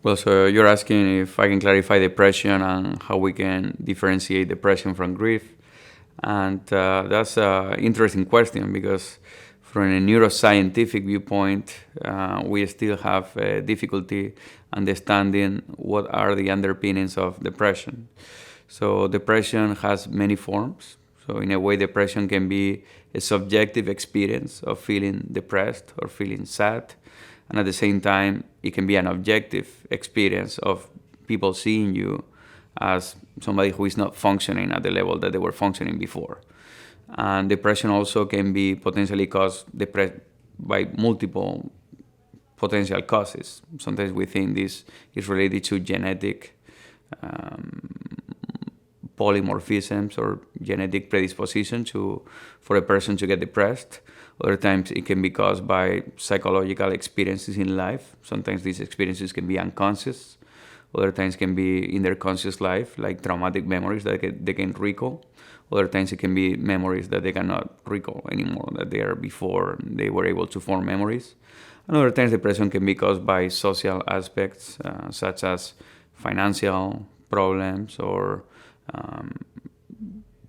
Well, so you're asking if I can clarify depression and how we can differentiate depression from grief. And that's an interesting question because from a neuroscientific viewpoint, we still have difficulty understanding what are the underpinnings of depression. So depression has many forms. So in a way, depression can be a subjective experience of feeling depressed or feeling sad. And at the same time, it can be an objective experience of people seeing you as somebody who is not functioning at the level that they were functioning before. And depression also can be potentially caused by multiple potential causes. Sometimes we think this is related to genetic polymorphisms or genetic predisposition for a person to get depressed. Other times it can be caused by psychological experiences in life. Sometimes these experiences can be unconscious. Other times can be in their conscious life, like traumatic memories that they can recall. Other times it can be memories that they cannot recall anymore, that they are before they were able to form memories. And other times depression can be caused by social aspects, such as financial problems or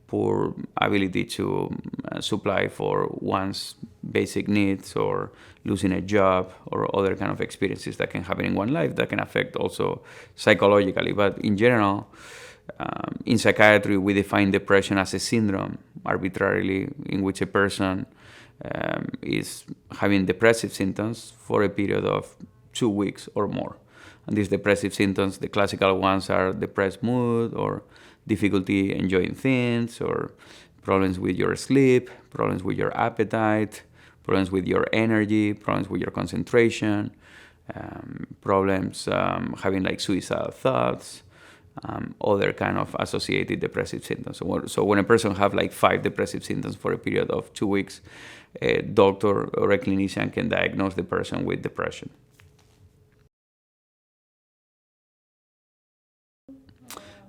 poor ability to supply for one's basic needs, or losing a job, or other kind of experiences that can happen in one life that can affect also psychologically. But in general, in psychiatry, we define depression as a syndrome arbitrarily in which a person is having depressive symptoms for a period of 2 weeks or more. And these depressive symptoms, the classical ones are depressed mood, or difficulty enjoying things, or problems with your sleep, problems with your appetite, problems with your energy, problems with your concentration, problems having like suicidal thoughts, other kind of associated depressive symptoms. So when a person have like 5 depressive symptoms for a period of 2 weeks, a doctor or a clinician can diagnose the person with depression.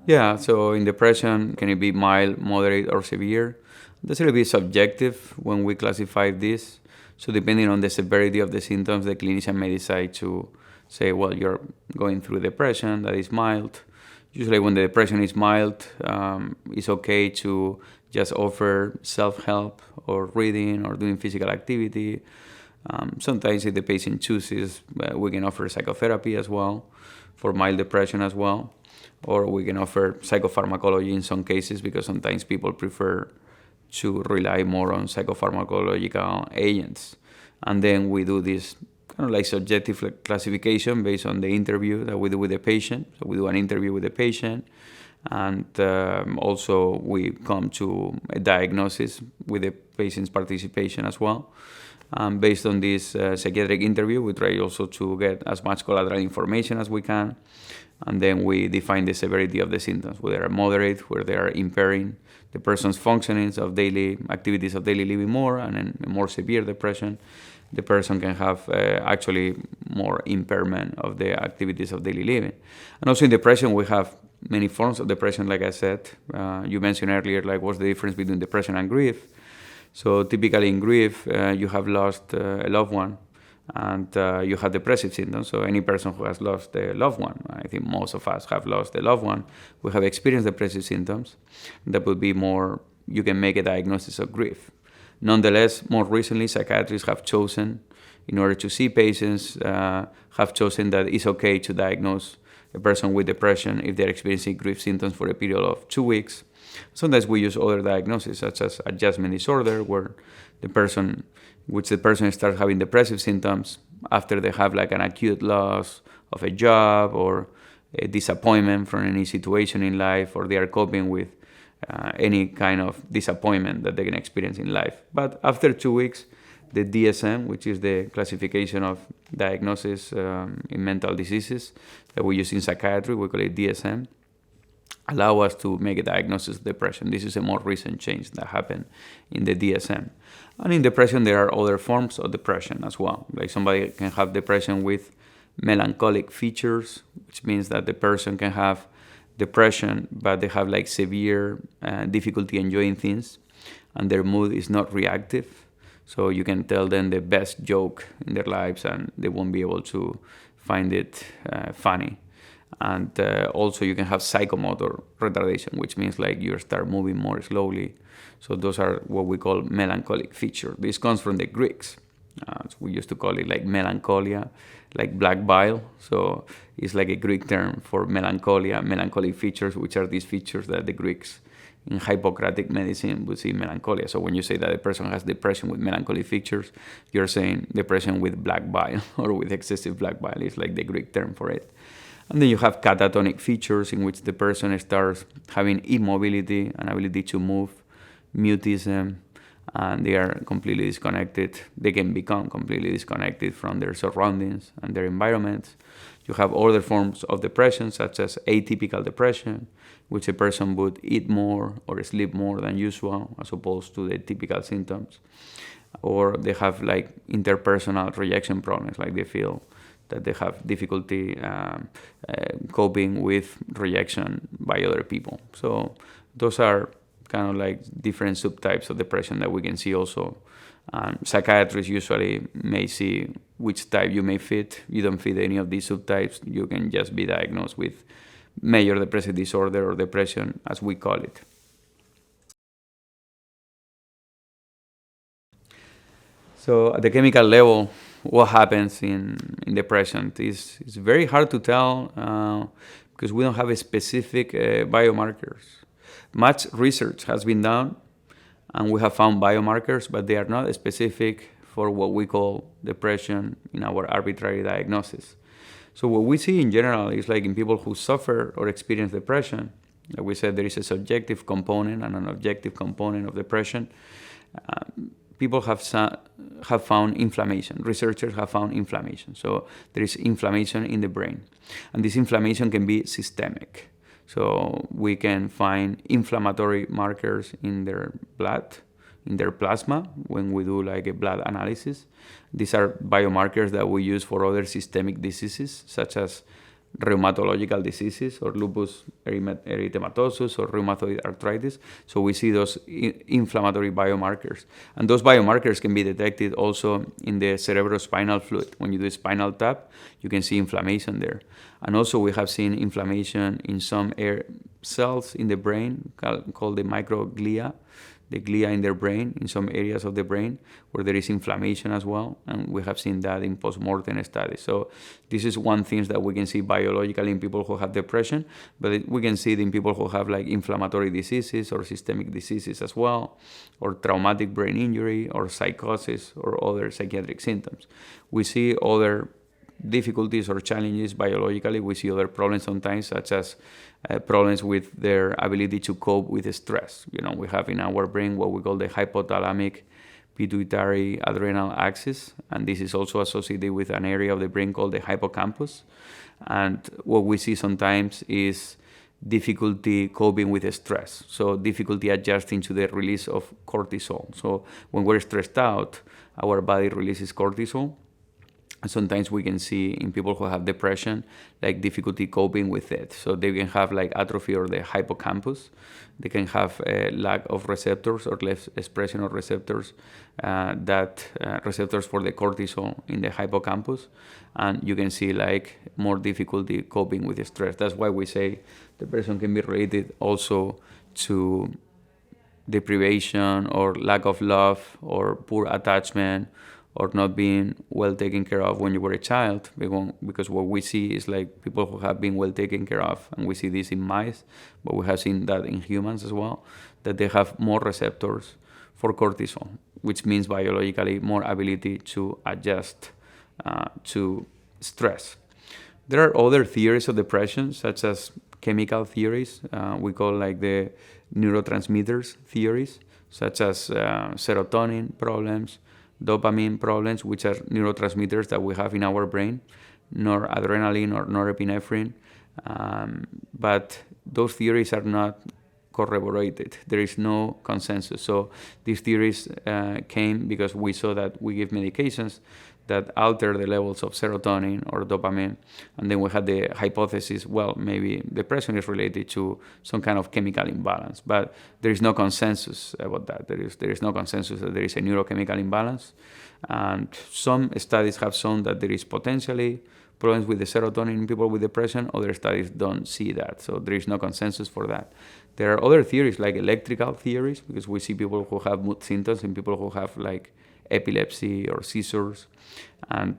Yeah, so in depression, can it be mild, moderate, or severe? That's a little bit subjective when we classify this. So depending on the severity of the symptoms, the clinician may decide to say, well, you're going through depression, that is mild. Usually when the depression is mild, it's okay to just offer self-help or reading or doing physical activity. Sometimes if the patient chooses, we can offer psychotherapy as well for mild depression as well. Or we can offer psychopharmacology in some cases, because sometimes people prefer to rely more on psychopharmacological agents. And then we do this kind of like subjective classification based on the interview that we do with the patient. So we do an interview with the patient, and also we come to a diagnosis with the patient's participation as well. Based on this psychiatric interview, we try also to get as much collateral information as we can. And then we define the severity of the symptoms, whether they are moderate, whether they are impairing the person's functionings of daily activities of daily living more, and in a more severe depression, the person can have actually more impairment of the activities of daily living. And also in depression, we have many forms of depression, like I said. You mentioned earlier, like what's the difference between depression and grief. So typically in grief, you have lost a loved one, and you have depressive symptoms. So any person who has lost a loved one, I think most of us have lost a loved one, we have experienced depressive symptoms. That would be more, you can make a diagnosis of grief. Nonetheless, more recently, psychiatrists have chosen, in order to see patients, have chosen that it's okay to diagnose a person with depression if they're experiencing grief symptoms for a period of 2 weeks. Sometimes we use other diagnoses, such as adjustment disorder, where the person starts having depressive symptoms after they have like an acute loss of a job, or a disappointment from any situation in life, or they are coping with any kind of disappointment that they can experience in life. But after 2 weeks, the DSM, which is the classification of diagnosis in mental diseases that we use in psychiatry, we call it DSM, allow us to make a diagnosis of depression. This is a more recent change that happened in the DSM. And in depression, there are other forms of depression as well. Like somebody can have depression with melancholic features, which means that the person can have depression, but they have like severe difficulty enjoying things, and their mood is not reactive. So you can tell them the best joke in their lives, and they won't be able to find it funny. And also you can have psychomotor retardation, which means like you start moving more slowly. So those are what we call melancholic features. This comes from the Greeks. So we used to call it like melancholia, like black bile. So it's like a Greek term for melancholia, melancholic features, which are these features that the Greeks in Hippocratic medicine would see melancholia. So when you say that a person has depression with melancholy features, you're saying depression with black bile or with excessive black bile. It's like the Greek term for it. And then you have catatonic features in which the person starts having immobility, an ability to move, mutism, and they are completely disconnected. They can become completely disconnected from their surroundings and their environments. You have other forms of depression, such as atypical depression, which a person would eat more or sleep more than usual, as opposed to the typical symptoms. Or they have like interpersonal rejection problems, like they feel that they have difficulty coping with rejection by other people. So those are kind of like different subtypes of depression that we can see also. Psychiatrists usually may see which type you may fit. You don't fit any of these subtypes, you can just be diagnosed with major depressive disorder or depression, as we call it. So at the chemical level, what happens in depression is very hard to tell because we don't have a specific biomarkers. Much research has been done, and we have found biomarkers, but they are not specific for what we call depression in our arbitrary diagnosis. So what we see in general is like in people who suffer or experience depression, like we said, there is a subjective component and an objective component of depression. People have found inflammation. Researchers have found inflammation. So there is inflammation in the brain. And this inflammation can be systemic. So we can find inflammatory markers in their blood, in their plasma, when we do like a blood analysis. These are biomarkers that we use for other systemic diseases, such as rheumatological diseases or lupus erythematosus or rheumatoid arthritis. So we see those inflammatory biomarkers. And those biomarkers can be detected also in the cerebrospinal fluid. When you do a spinal tap, you can see inflammation there. And also we have seen inflammation in some cells in the brain called the microglia, the glia in their brain, in some areas of the brain where there is inflammation as well, and we have seen that in post-mortem studies. So this is one thing that we can see biologically in people who have depression, but we can see it in people who have like inflammatory diseases or systemic diseases as well, or traumatic brain injury, or psychosis, or other psychiatric symptoms. We see other difficulties or challenges biologically. We see other problems sometimes, such as problems with their ability to cope with stress. We have in our brain what we call the hypothalamic pituitary adrenal axis, and this is also associated with an area of the brain called the hippocampus. And what we see sometimes is difficulty coping with stress, so difficulty adjusting to the release of cortisol. So when we're stressed out, our body releases cortisol. And sometimes we can see in people who have depression like difficulty coping with it. So they can have like atrophy of the hippocampus. They can have a lack of receptors or less expression of receptors, receptors for the cortisol in the hippocampus. And you can see like more difficulty coping with stress. That's why we say depression can be related also to deprivation or lack of love or poor attachment, or not being well taken care of when you were a child, because what we see is like people who have been well taken care of, and we see this in mice, but we have seen that in humans as well, that they have more receptors for cortisol, which means biologically more ability to adjust to stress. There are other theories of depression, such as chemical theories. We call like the neurotransmitters theories, such as serotonin problems, dopamine problems, which are neurotransmitters that we have in our brain, noradrenaline or norepinephrine. But those theories are not corroborated. There is no consensus. So these theories came because we saw that we give medications that alter the levels of serotonin or dopamine. And then we had the hypothesis, well, maybe depression is related to some kind of chemical imbalance. But there is no consensus about that. There is no consensus that there is a neurochemical imbalance. And some studies have shown that there is potentially problems with the serotonin in people with depression. Other studies don't see that, so there is no consensus for that. There are other theories like electrical theories, because we see people who have mood symptoms and people who have like epilepsy or seizures. And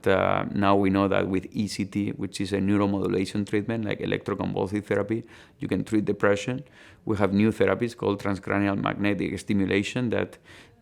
now we know that with ECT, which is a neuromodulation treatment like electroconvulsive therapy, you can treat depression. We have new therapies called transcranial magnetic stimulation that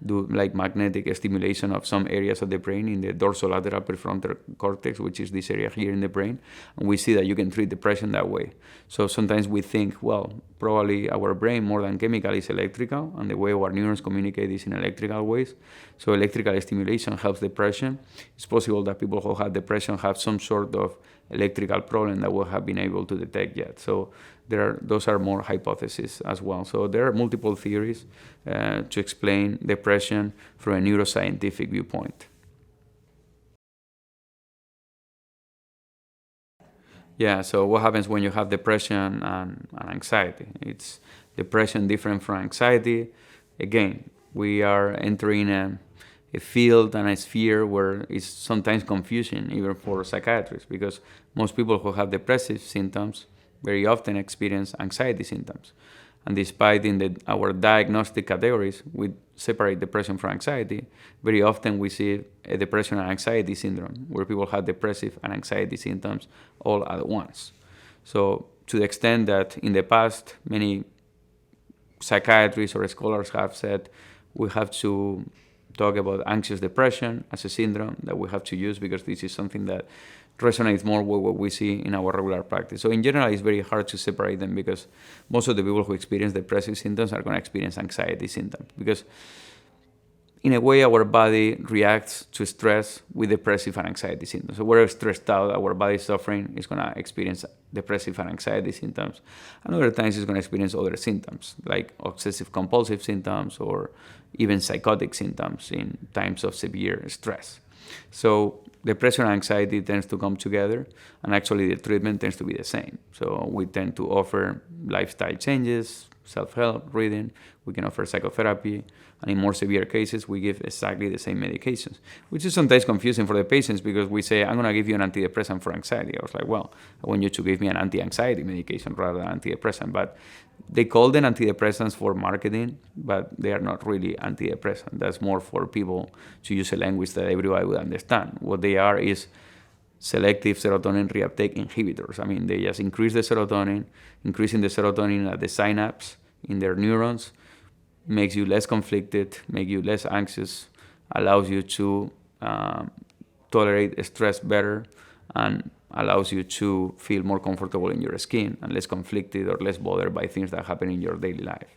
do like magnetic stimulation of some areas of the brain in the dorsolateral prefrontal cortex, which is this area here in the brain. And we see that you can treat depression that way. So sometimes we think, well, probably our brain more than chemical is electrical, and the way our neurons communicate is in electrical ways. So electrical stimulation helps depression. It's possible that people who have depression have some sort of electrical problem that we have been able to detect yet. So those are more hypotheses as well. So there are multiple theories to explain depression from a neuroscientific viewpoint. Yeah, so what happens when you have depression and anxiety? It's depression different from anxiety. Again, we are entering a field and a sphere where it's sometimes confusing even for psychiatrists, because most people who have depressive symptoms very often experience anxiety symptoms. And despite in our diagnostic categories, we separate depression from anxiety, very often we see a depression and anxiety syndrome where people have depressive and anxiety symptoms all at once. So to the extent that in the past, many psychiatrists or scholars have said we have to talk about anxious depression as a syndrome that we have to use because this is something that resonates more with what we see in our regular practice. So in general, it's very hard to separate them because most of the people who experience depressive symptoms are going to experience anxiety symptoms, because in a way our body reacts to stress with depressive and anxiety symptoms. So we're stressed out, our body is suffering, is going to experience depressive and anxiety symptoms. And other times it's going to experience other symptoms like obsessive compulsive symptoms or even psychotic symptoms in times of severe stress. So depression and anxiety tends to come together, and actually the treatment tends to be the same. So we tend to offer lifestyle changes, self-help, reading. We can offer psychotherapy, and in more severe cases, we give exactly the same medications, which is sometimes confusing for the patients because we say, I'm going to give you an antidepressant for anxiety. I was like, well, I want you to give me an anti-anxiety medication rather than antidepressant. But they call them antidepressants for marketing, but they are not really antidepressant. That's more for people to use a language that everybody would understand. What they are is selective serotonin reuptake inhibitors. I mean, they just increase the serotonin. Increasing the serotonin at the synapse in their neurons makes you less conflicted, make you less anxious, allows you to tolerate stress better, and allows you to feel more comfortable in your skin and less conflicted or less bothered by things that happen in your daily life.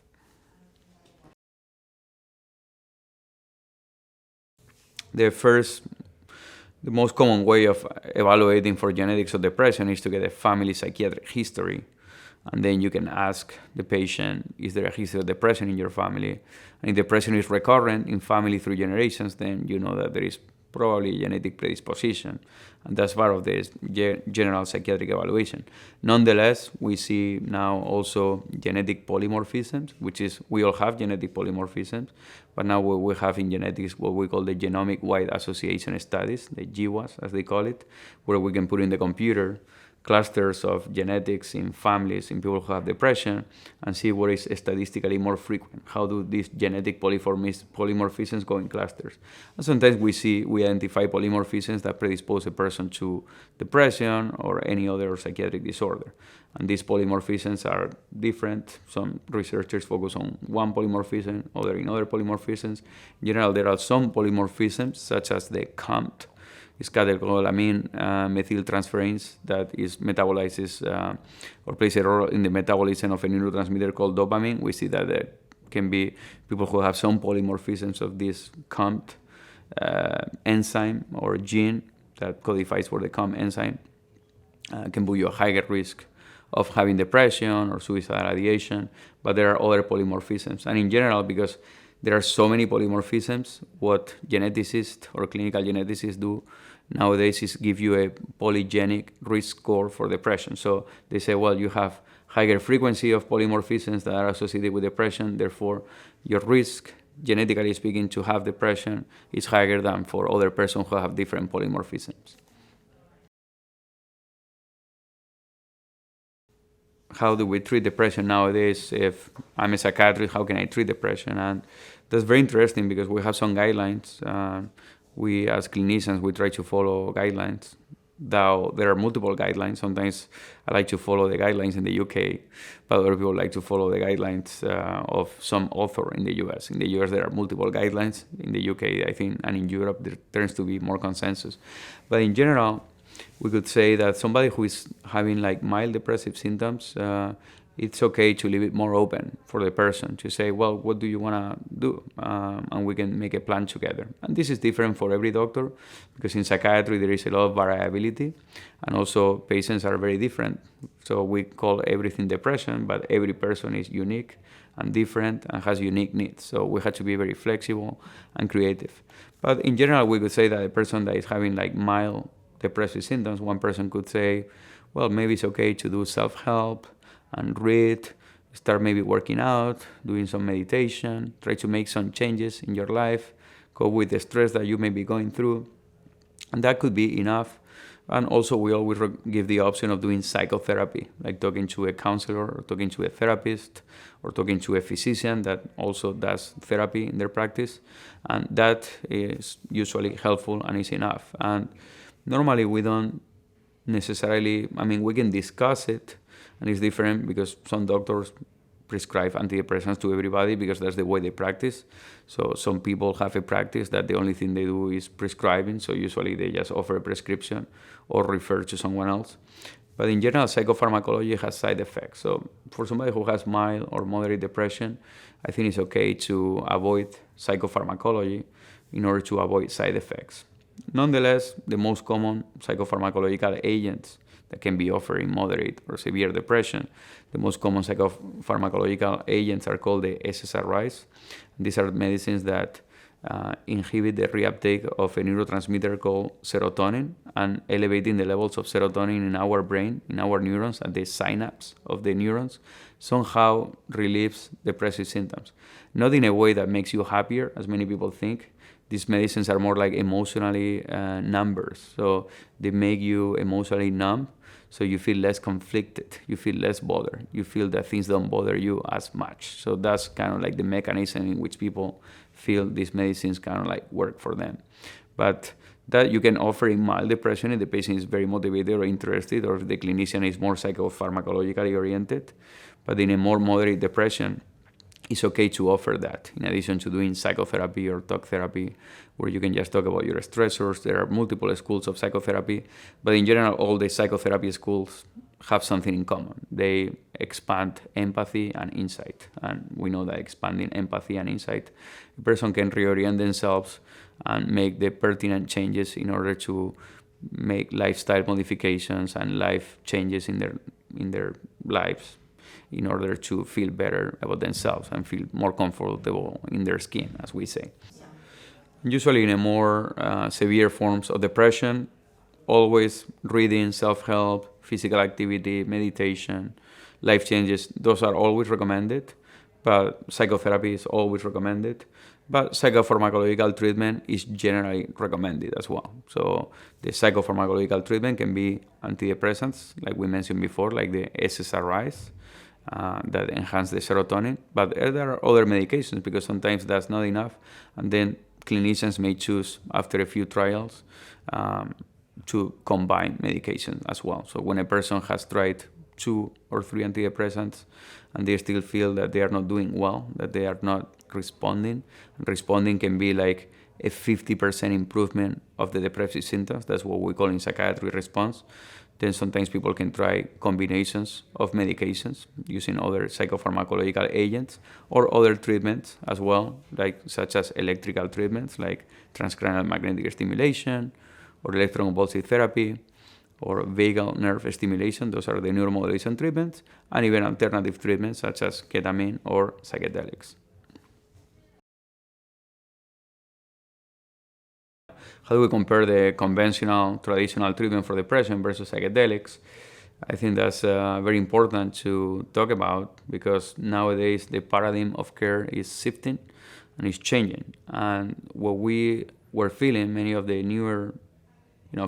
The most common way of evaluating for genetics of depression is to get a family psychiatric history. And then you can ask the patient, is there a history of depression in your family? And if depression is recurrent in family through generations, then you know that there is probably a genetic predisposition. And that's part of the general psychiatric evaluation. Nonetheless, we see now also genetic polymorphisms, which is we all have genetic polymorphisms, but now we have in genetics what we call the genomic-wide association studies, the GWAS as they call it, where we can put in the computer clusters of genetics in families in people who have depression and see what is statistically more frequent. How do these genetic polymorphisms go in clusters? And sometimes we identify polymorphisms that predispose a person to depression or any other psychiatric disorder. And these polymorphisms are different. Some researchers focus on one polymorphism, other in other polymorphisms. In general, there are some polymorphisms, such as the COMT, is catecholamine methyltransferase that is metabolizes or plays a role in the metabolism of a neurotransmitter called dopamine. We see that there can be people who have some polymorphisms of this COMT enzyme or gene that codifies for the COMT enzyme. Can put you a higher risk of having depression or suicidal ideation, but there are other polymorphisms. And in general, because there are so many polymorphisms, what geneticists or clinical geneticists do nowadays is give you a polygenic risk score for depression. So they say, well, you have higher frequency of polymorphisms that are associated with depression, therefore your risk, genetically speaking, to have depression is higher than for other persons who have different polymorphisms. how do we treat depression nowadays? If I'm a psychiatrist, how can I treat depression? And that's very interesting because we have some guidelines. We, as clinicians, we try to follow guidelines. Though there are multiple guidelines. Sometimes I like to follow the guidelines in the UK, but other people like to follow the guidelines of some author in the US. In the US, there are multiple guidelines. In the UK, I think, and in Europe, there tends to be more consensus. But in general, we could say that somebody who is having like mild depressive symptoms, it's okay to leave it more open for the person to say, well, what do you want to do? And we can make a plan together. And this is different for every doctor because in psychiatry there is a lot of variability and also patients are very different. So we call everything depression, but every person is unique and different and has unique needs. So we have to be very flexible and creative. But in general, we could say that a person that is having like mild depressive symptoms, one person could say, well, maybe it's okay to do self-help and read, start maybe working out, doing some meditation, try to make some changes in your life, cope with the stress that you may be going through. And that could be enough. And also we always give the option of doing psychotherapy, like talking to a counselor or talking to a therapist or talking to a physician that also does therapy in their practice. And that is usually helpful and is enough. And normally we don't necessarily, we can discuss it, and it's different because some doctors prescribe antidepressants to everybody because that's the way they practice. So some people have a practice that the only thing they do is prescribing, so usually they just offer a prescription or refer to someone else. But in general, psychopharmacology has side effects. So for somebody who has mild or moderate depression, I think it's okay to avoid psychopharmacology in order to avoid side effects. Nonetheless, the most common psychopharmacological agents that can be offered in moderate or severe depression, the most common psychopharmacological agents are called the SSRIs. These are medicines that inhibit the reuptake of a neurotransmitter called serotonin and elevating the levels of serotonin in our brain, in our neurons, at the synapse of the neurons, somehow relieves depressive symptoms. Not in a way that makes you happier, as many people think. These medicines are more like emotionally numbers. So they make you emotionally numb, so you feel less conflicted, you feel less bothered, you feel that things don't bother you as much. So that's kind of like the mechanism in which people feel these medicines kind of like work for them. But that you can offer in mild depression if the patient is very motivated or interested, or if the clinician is more psychopharmacologically oriented. But in a more moderate depression, it's okay to offer that in addition to doing psychotherapy or talk therapy, where you can just talk about your stressors. There are multiple schools of psychotherapy, but in general, all the psychotherapy schools have something in common. They expand empathy and insight. And we know that expanding empathy and insight, a person can reorient themselves and make the pertinent changes in order to make lifestyle modifications and life changes in their lives, in order to feel better about themselves and feel more comfortable in their skin, as we say. Usually in a more severe forms of depression, always reading, self-help, physical activity, meditation, life changes, those are always recommended, but psychotherapy is always recommended. But psychopharmacological treatment is generally recommended as well. So the psychopharmacological treatment can be antidepressants, like we mentioned before, like the SSRIs, that enhance the serotonin. But there are other medications because sometimes that's not enough. And then clinicians may choose, after a few trials, to combine medication as well. So when a person has tried 2 or 3 antidepressants and they still feel that they are not doing well, that they are not responding, and responding can be like a 50% improvement of the depressive symptoms. That's what we call in psychiatry response. Then sometimes people can try combinations of medications using other psychopharmacological agents or other treatments as well, like such as electrical treatments like transcranial magnetic stimulation or electroconvulsive therapy or vagal nerve stimulation. Those are the neuromodulation treatments, and even alternative treatments such as ketamine or psychedelics. How do we compare the conventional, traditional treatment for depression versus psychedelics? I think that's very important to talk about because nowadays the paradigm of care is shifting and is changing. And what we were feeling, many of the newer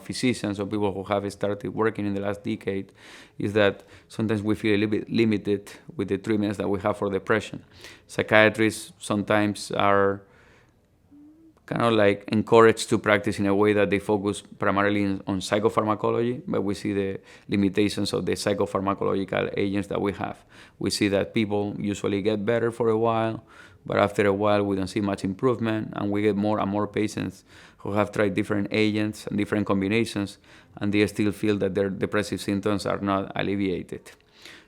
physicians or people who have started working in the last decade, is that sometimes we feel a little bit limited with the treatments that we have for depression. Psychiatrists sometimes are kind of like encouraged to practice in a way that they focus primarily on psychopharmacology, but we see the limitations of the psychopharmacological agents that we have. We see that people usually get better for a while, but after a while we don't see much improvement, and we get more and more patients who have tried different agents and different combinations, and they still feel that their depressive symptoms are not alleviated.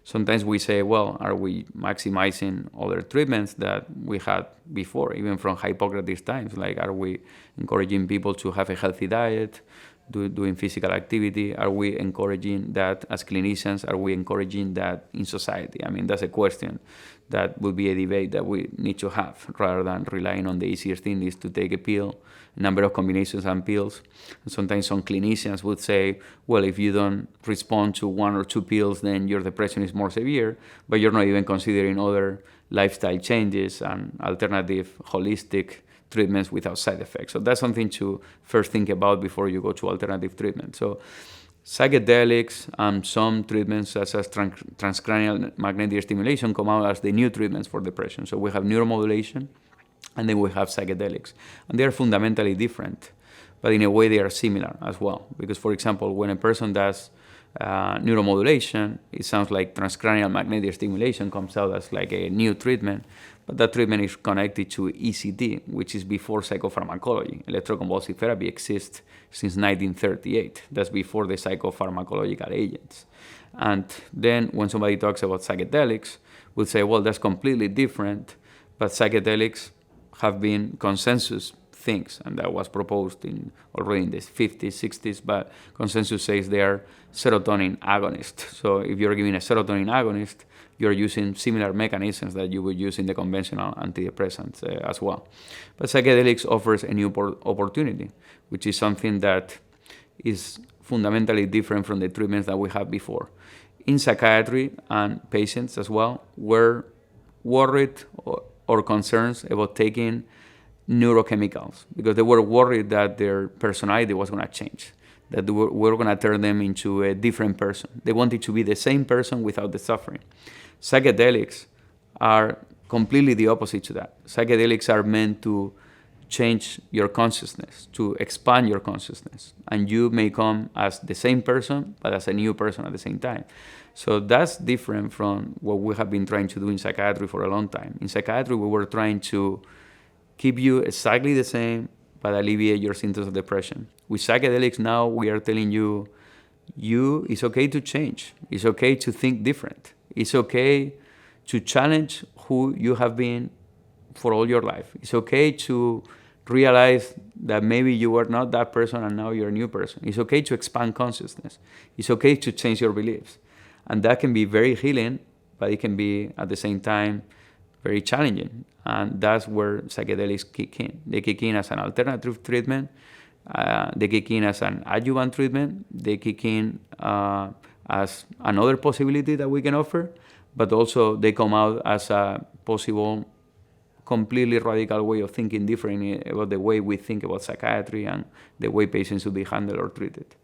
Sometimes we say, well, are we maximizing other treatments that we had before, even from Hippocrates times? Like, are we encouraging people to have a healthy diet, doing physical activity? Are we encouraging that as clinicians? Are we encouraging that in society? I mean, that's a question that would be a debate that we need to have, rather than relying on the easiest thing is to take a pill, a number of combinations and pills. And sometimes some clinicians would say, well, if you don't respond to 1 or 2 pills, then your depression is more severe, but you're not even considering other lifestyle changes and alternative holistic treatments without side effects. So that's something to first think about before you go to alternative treatment. So psychedelics and some treatments such as transcranial magnetic stimulation come out as the new treatments for depression. So we have neuromodulation, and then we have psychedelics. And they are fundamentally different, but in a way they are similar as well. Because, for example, when a person does neuromodulation, it sounds like transcranial magnetic stimulation comes out as like a new treatment, but that treatment is connected to ECT, which is before psychopharmacology. Electroconvulsive therapy exists since 1938. That's before the psychopharmacological agents. And then when somebody talks about psychedelics, we'll say, well, that's completely different, but psychedelics have been consensus things, and that was proposed already in the 50s, 60s, but consensus says they are serotonin agonists. So if you're giving a serotonin agonist, you're using similar mechanisms that you would use in the conventional antidepressants as well. But psychedelics offers a new opportunity, which is something that is fundamentally different from the treatments that we had before. In psychiatry, and patients as well were worried or concerned about taking neurochemicals, because they were worried that their personality was going to change, that we're going to turn them into a different person. They wanted to be the same person without the suffering. Psychedelics are completely the opposite to that. Psychedelics are meant to change your consciousness, to expand your consciousness, and you may come as the same person, but as a new person at the same time. So that's different from what we have been trying to do in psychiatry for a long time. In psychiatry, we were trying to keep you exactly the same, but alleviate your symptoms of depression. With psychedelics now, we are telling you, it's okay to change. It's okay to think different. It's okay to challenge who you have been for all your life. It's okay to realize that maybe you were not that person and now you're a new person. It's okay to expand consciousness. It's okay to change your beliefs. And that can be very healing, but it can be at the same time very challenging. And that's where psychedelics kick in. They kick in as an alternative treatment. They kick in as an adjuvant treatment. They kick in as another possibility that we can offer, but also they come out as a possible, completely radical way of thinking differently about the way we think about psychiatry and the way patients should be handled or treated.